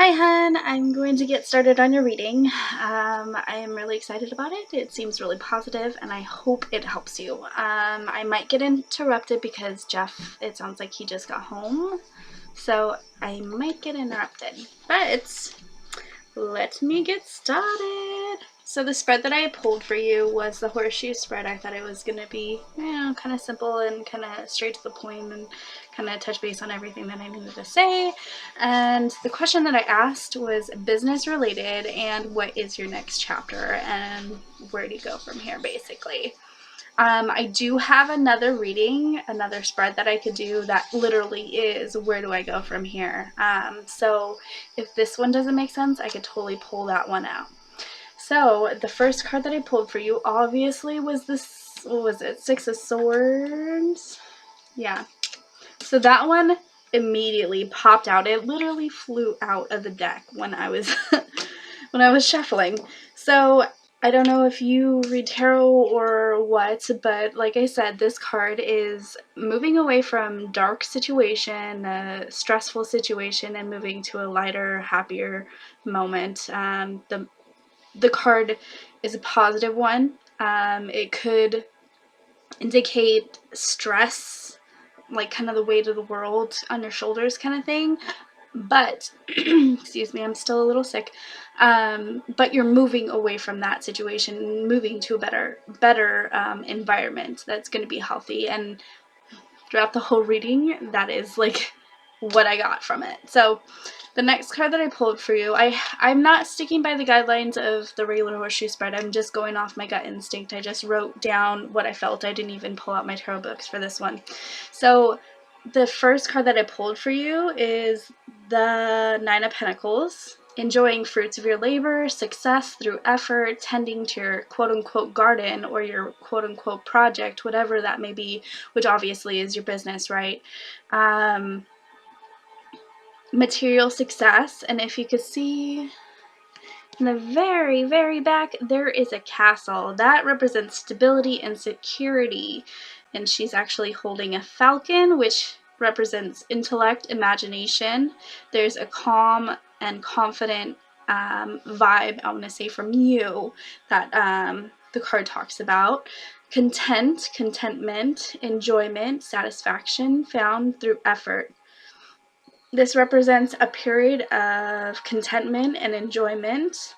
Hi, hun. I'm going to get started on your reading. I am really excited about it. It seems really positive, and I hope it helps you. I might get interrupted because Jeff, it sounds like he just got home, so I might get interrupted. But let me get started. So the spread that I pulled for you was the horseshoe spread. I thought it was going to be, kind of simple and kind of straight to the point and kind of touch base on everything that I needed to say. And the question that I asked was business related and what is your next chapter and where do you go from here, basically. I do have another reading, another spread that I could do that literally is where do I go from here. So if this one doesn't make sense, I could totally pull that one out. So the first card that I pulled for you obviously was this, what was it, Six of Swords? Yeah. So that one immediately popped out. It literally flew out of the deck when I was when I was shuffling. So I don't know if you read tarot or what, but like I said, this card is moving away from dark situation, a stressful situation, and moving to a lighter, happier moment. The card is a positive one. It could indicate stress, like kind of the weight of the world on your shoulders kind of thing. But excuse me, I'm still a little sick. But you're moving away from that situation, moving to a better environment that's going to be healthy. And throughout the whole reading, that is like what I got from it. So the next card that I pulled for you, I'm not sticking by the guidelines of the regular horseshoe spread. I'm just going off my gut instinct. I just wrote down what I felt. I didn't even pull out my tarot books for this one. So the first card that I pulled for you is the Nine of Pentacles. Enjoying fruits of your labor, success through effort, tending to your quote-unquote garden or your quote-unquote project, whatever that may be, which obviously is your business, right? Material success, and if you could see in the very, very back, there is a castle. That represents stability and security, and she's actually holding a falcon, which represents intellect, imagination. There's a calm and confident vibe, I want to say, from you that the card talks about. Content, contentment, enjoyment, satisfaction found through effort. This represents a period of contentment and enjoyment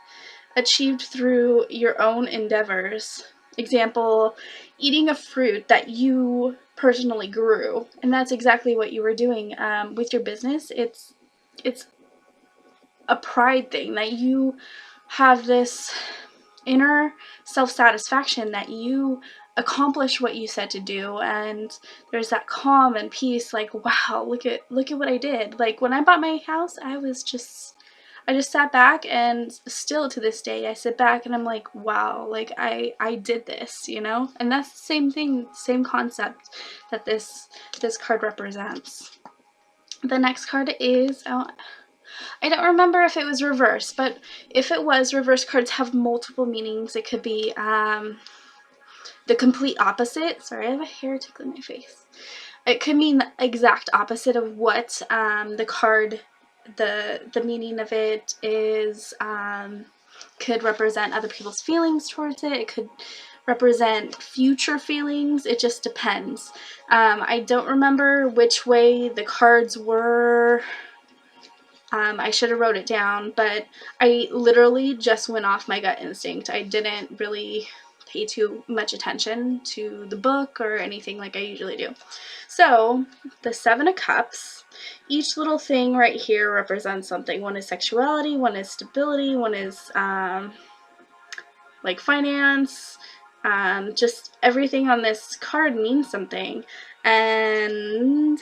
achieved through your own endeavors. Example, eating a fruit that you personally grew, and that's exactly what you were doing with your business. It's a pride thing that you have this inner self-satisfaction that you accomplish what you said to do, and there's that calm and peace, like, wow, look at what I did. Like when I bought my house, I just sat back, and still to this day I sit back and I'm like, wow, like I did this, and that's the same thing, same concept that this card represents. The next card is, I don't remember if it was reverse, but if it was, reverse cards have multiple meanings. It could be the complete opposite. Sorry, I have a hair tickling my face. It could mean the exact opposite of what the card, the meaning of it is. Could represent other people's feelings towards it. It could represent future feelings. It just depends. I don't remember which way the cards were. I should have wrote it down, but I literally just went off my gut instinct. I didn't really pay too much attention to the book or anything like I usually do. So, the Seven of Cups, each little thing right here represents something. One is sexuality, one is stability, one is like finance. Just everything on this card means something. And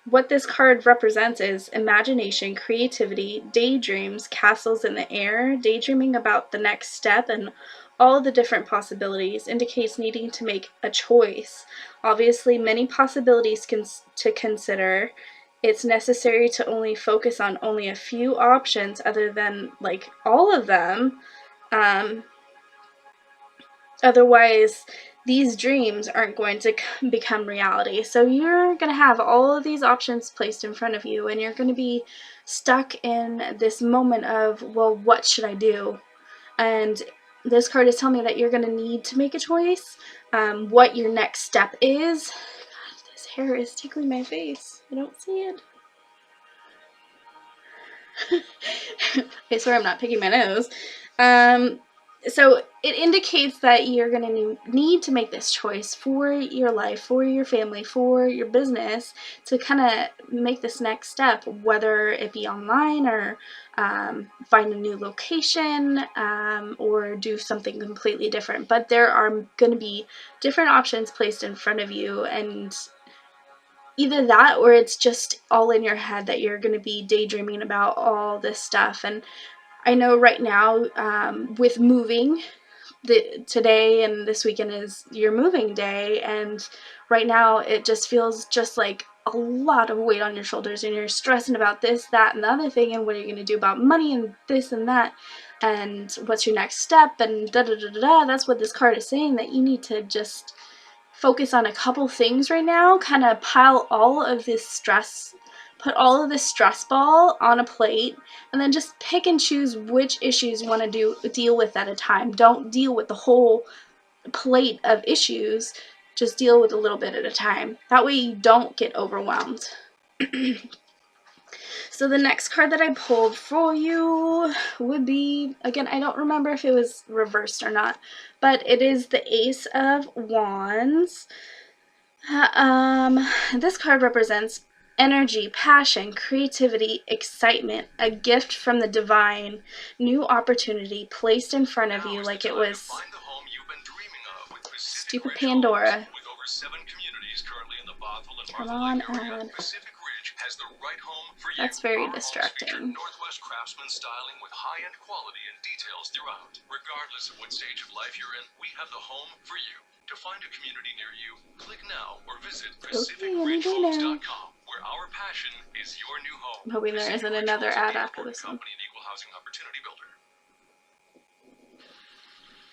what this card represents is imagination, creativity, daydreams, castles in the air, daydreaming about the next step and all the different possibilities, indicates needing to make a choice. Obviously, many possibilities to consider. It's necessary to only focus on only a few options other than like all of them. Otherwise, these dreams aren't going to become reality. So you're going to have all of these options placed in front of you, and you're going to be stuck in this moment of, well, what should I do? And this card is telling me that you're going to need to make a choice, what your next step is. God, this hair is tickling my face. I don't see it. I swear I'm not picking my nose. So it indicates that you're going to need to make this choice for your life, for your family, for your business, to kind of make this next step, whether it be online or find a new location, or do something completely different. But there are going to be different options placed in front of you, and either that or it's just all in your head that you're going to be daydreaming about all this stuff. And I know right now, with moving, today and this weekend is your moving day, and right now it just feels just like a lot of weight on your shoulders, and you're stressing about this, that, and the other thing, and what are you going to do about money and this and that, and what's your next step, and da da da da da. That's what this card is saying, that you need to just focus on a couple things right now, kind of pile all of this stress, put all of this stress ball on a plate, and then just pick and choose which issues you want to deal with at a time. Don't deal with the whole plate of issues, just deal with a little bit at a time. That way you don't get overwhelmed. So the next card that I pulled for you would be, again, I don't remember if it was reversed or not, but it is the Ace of Wands. This card represents energy, passion, creativity, excitement, a gift from the divine, new opportunity placed in front of you like it was stupid Pandora. Come on, ad. That's very distracting. Northwest craftsman styling with high-end quality and details throughout. Regardless of what stage of life you're in, we have the home for you. To find a community near you, click now or visit PacificRidgeHomes.com, where our passion is your new home. I'm hoping there isn't another ad after this one. Equal housing opportunity builder.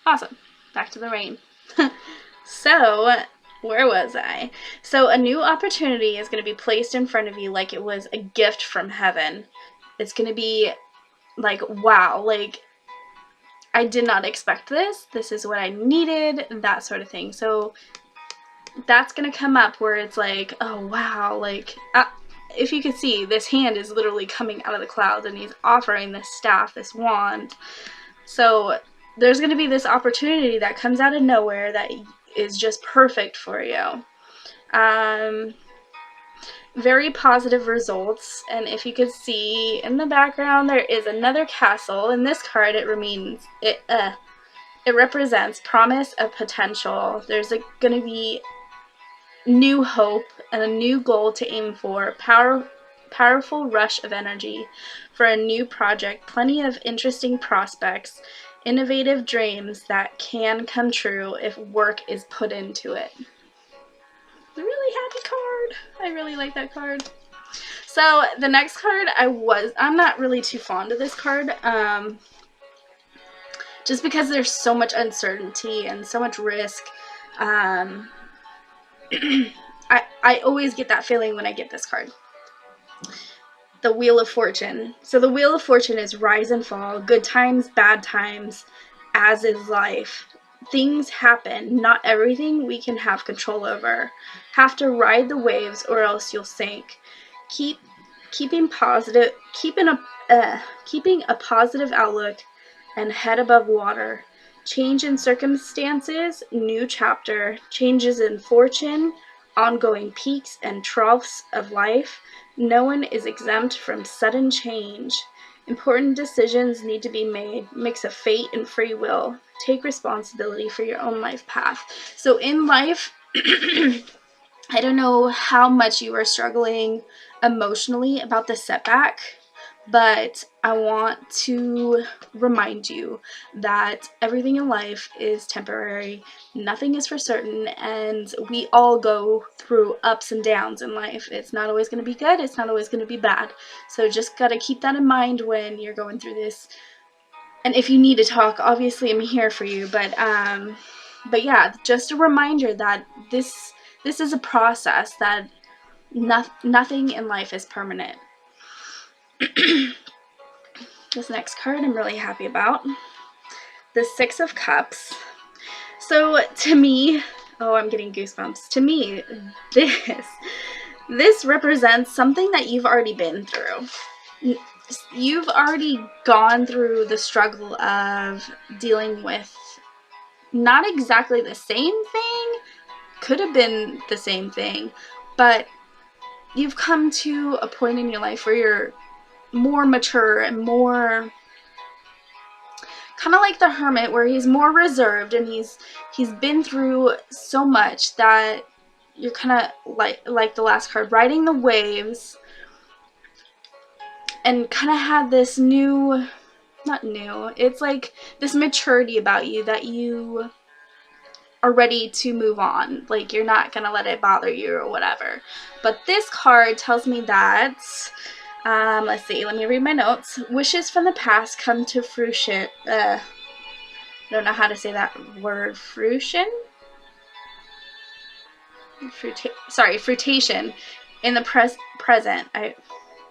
Awesome. Back to the rain. So, where was I? So, a new opportunity is going to be placed in front of you like it was a gift from heaven. It's going to be like, wow, like, I did not expect this. This is what I needed, that sort of thing. So, that's going to come up where it's like, oh, wow, like, if you could see, this hand is literally coming out of the clouds, and he's offering this staff, this wand. So, there's going to be this opportunity that comes out of nowhere that is just perfect for you. Very positive results, and if you could see in the background, there is another castle. In this card, it represents promise of potential. There's going to be new hope and a new goal to aim for. Powerful rush of energy for a new project. Plenty of interesting prospects. Innovative dreams that can come true if work is put into it. It's a really happy card. I really like that card. So the next card, I'm not really too fond of this card, just because there's so much uncertainty and so much risk. I always get that feeling when I get this card. The Wheel of Fortune. So the Wheel of Fortune is rise and fall, good times, bad times, as is life. Things happen, not everything we can have control over. Have to ride the waves or else you'll sink. Keeping a positive outlook and head above water. Change in circumstances, new chapter, changes in fortune, ongoing peaks and troughs of life. No one is exempt from sudden change. Important decisions need to be made. Mix of fate and free will. Take responsibility for your own life path. So in life, I don't know how much you are struggling emotionally about the setback, but I want to remind you that everything in life is temporary, nothing is for certain, and we all go through ups and downs in life. It's not always going to be good, it's not always going to be bad. So just gotta keep that in mind when you're going through this. And if you need to talk, obviously I'm here for you, but yeah, just a reminder that this is a process, that nothing in life is permanent. This next card I'm really happy about. The Six of Cups. So to me, oh, I'm getting goosebumps. To me, this represents something that you've already been through. You've already gone through the struggle of dealing with not exactly the same thing, could have been the same thing, but you've come to a point in your life where you're more mature and more kind of like the Hermit, where he's more reserved and he's been through so much that you're kind of like the last card, riding the waves, and kind of had this new, not new, it's like this maturity about you that you are ready to move on. Like, you're not gonna let it bother you or whatever. But this card tells me that let's see, let me read my notes. Wishes from the past come to fruition. I don't know how to say that word. Fruition? Fruitation in the present.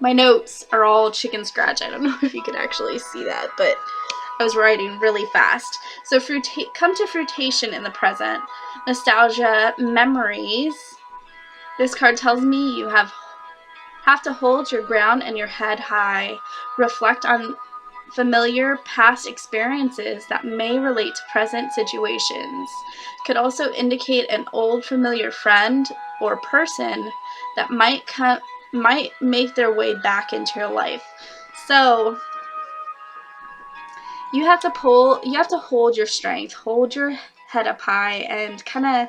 My notes are all chicken scratch. I don't know if you can actually see that, but I was writing really fast. So come to fruition in the present. Nostalgia, memories. This card tells me you have to hold your ground and your head high. Reflect on familiar past experiences that may relate to present situations. Could also indicate an old familiar friend or person that might make their way back into your life. So you have to hold your strength, hold your head up high, and kind of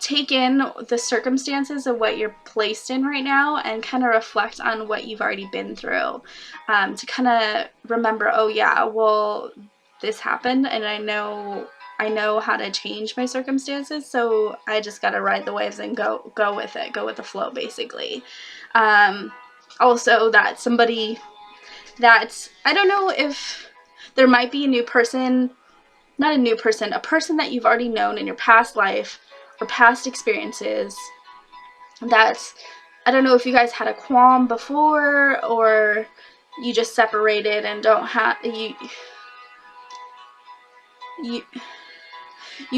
take in the circumstances of what you're placed in right now and kind of reflect on what you've already been through, to kind of remember, oh yeah, well, this happened and I know how to change my circumstances, so I just gotta ride the waves and go with it, go with the flow, basically. Also, that somebody that, I don't know if there might be a new person, not a new person, a person that you've already known in your past life or past experiences that, I don't know if you guys had a qualm before or you just separated and don't have, you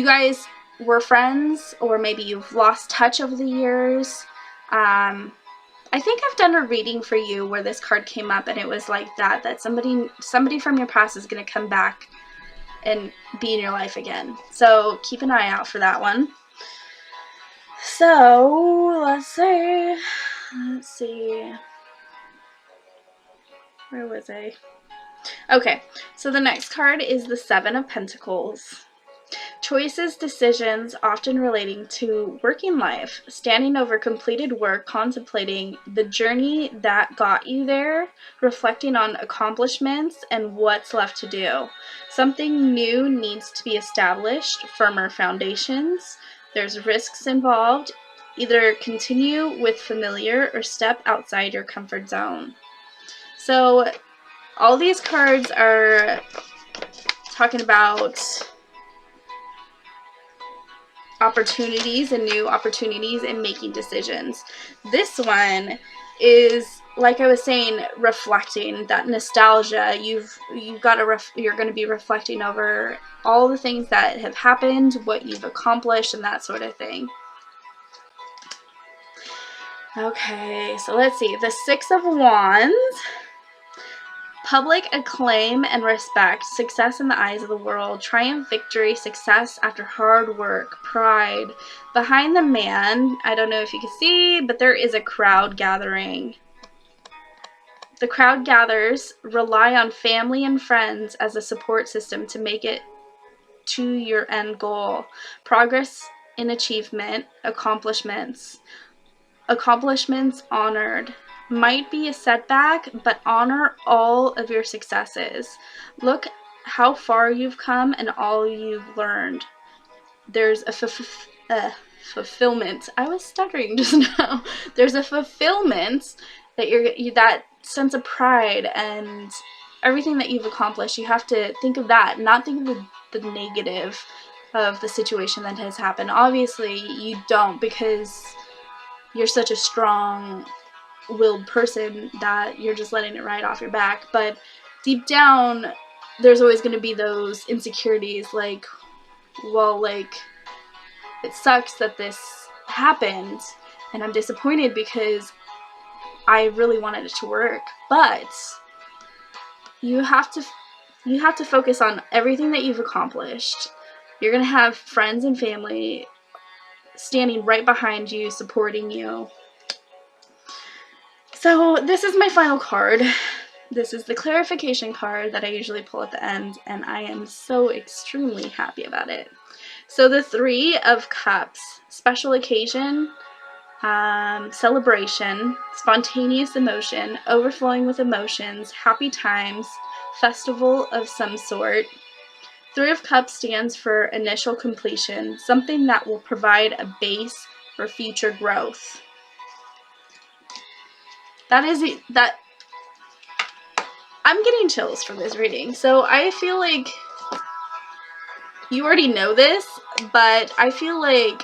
guys were friends, or maybe you've lost touch over the years. I think I've done a reading for you where this card came up and it was like that somebody from your past is going to come back and be in your life again. So keep an eye out for that one. So let's see, where was I? Okay, so the next card is the Seven of Pentacles. Choices, decisions, often relating to working life, standing over completed work, contemplating the journey that got you there, reflecting on accomplishments and what's left to do. Something new needs to be established, firmer foundations. There's risks involved. Either continue with familiar or step outside your comfort zone. So all these cards are talking about opportunities and new opportunities and making decisions. This one is, like I was saying, reflecting that nostalgia. You're going to be reflecting over all the things that have happened, what you've accomplished, and that sort of thing. Okay, so let's see. The Six of Wands. Public acclaim and respect, success in the eyes of the world, triumph, victory, success after hard work, pride. Behind the man, I don't know if you can see, but there is a crowd gathering. The crowd gathers, rely on family and friends as a support system to make it to your end goal. Progress in achievement, accomplishments honored. Might be a setback, but honor all of your successes. Look how far you've come and all you've learned. There's a fulfillment. I was stuttering just now. There's a fulfillment that that sense of pride and everything that you've accomplished. You have to think of that, not think of the negative of the situation that has happened. Obviously, you don't, because you're such a strong willed person that you're just letting it ride off your back. But deep down, there's always going to be those insecurities, like, well, like, it sucks that this happened, and I'm disappointed because I really wanted it to work. But you have to focus on everything that you've accomplished. You're going to have friends and family standing right behind you, supporting you. So this is my final card. This is the clarification card that I usually pull at the end, and I am so extremely happy about it. So the Three of Cups, special occasion, celebration, spontaneous emotion, overflowing with emotions, happy times, festival of some sort. Three of Cups stands for initial completion, something that will provide a base for future growth. That I'm getting chills from this reading. So I feel like you already know this, but I feel like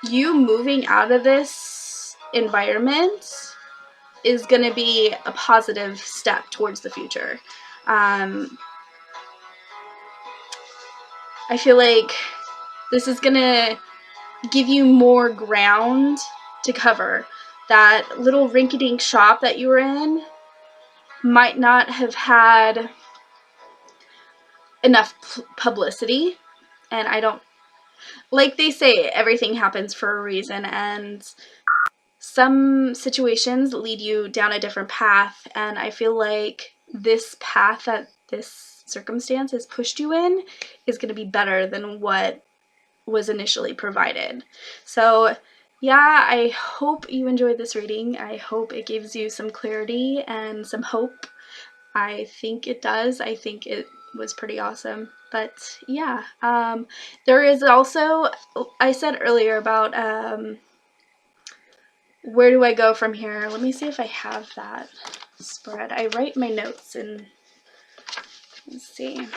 you moving out of this environment is going to be a positive step towards the future. I feel like this is going to give you more ground to cover. That little rinky-dink shop that you were in might not have had enough publicity, and I don't, like they say, everything happens for a reason, and some situations lead you down a different path, and I feel like this path that this circumstance has pushed you in is going to be better than what was initially provided. So yeah, I hope you enjoyed this reading. I hope it gives you some clarity and some hope. I think it does. I think it was pretty awesome. But yeah, there is also, I said earlier about where do I go from here. Let me see if I have that spread. I write my notes and let's see.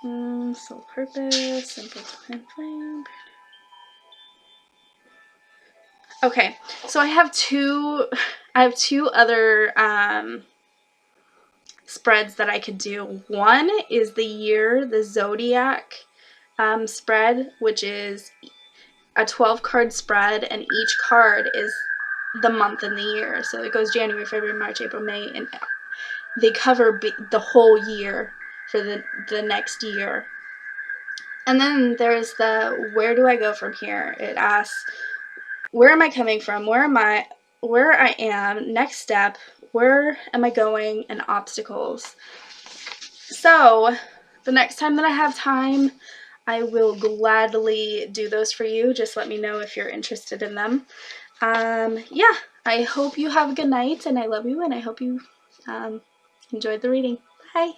Soul purpose, simple twin flame. Okay, so I have two other spreads that I could do. One is the year, the zodiac spread, which is a 12 card spread, and each card is the month and the year. So it goes January, February, March, April, May, and they cover the whole year for the next year. And then there's the where do I go from here? It asks, where am I coming from? Where I am, next step, where am I going, and obstacles. So the next time that I have time, I will gladly do those for you. Just let me know if you're interested in them. Yeah, I hope you have a good night, and I love you, and I hope you enjoyed the reading. Bye.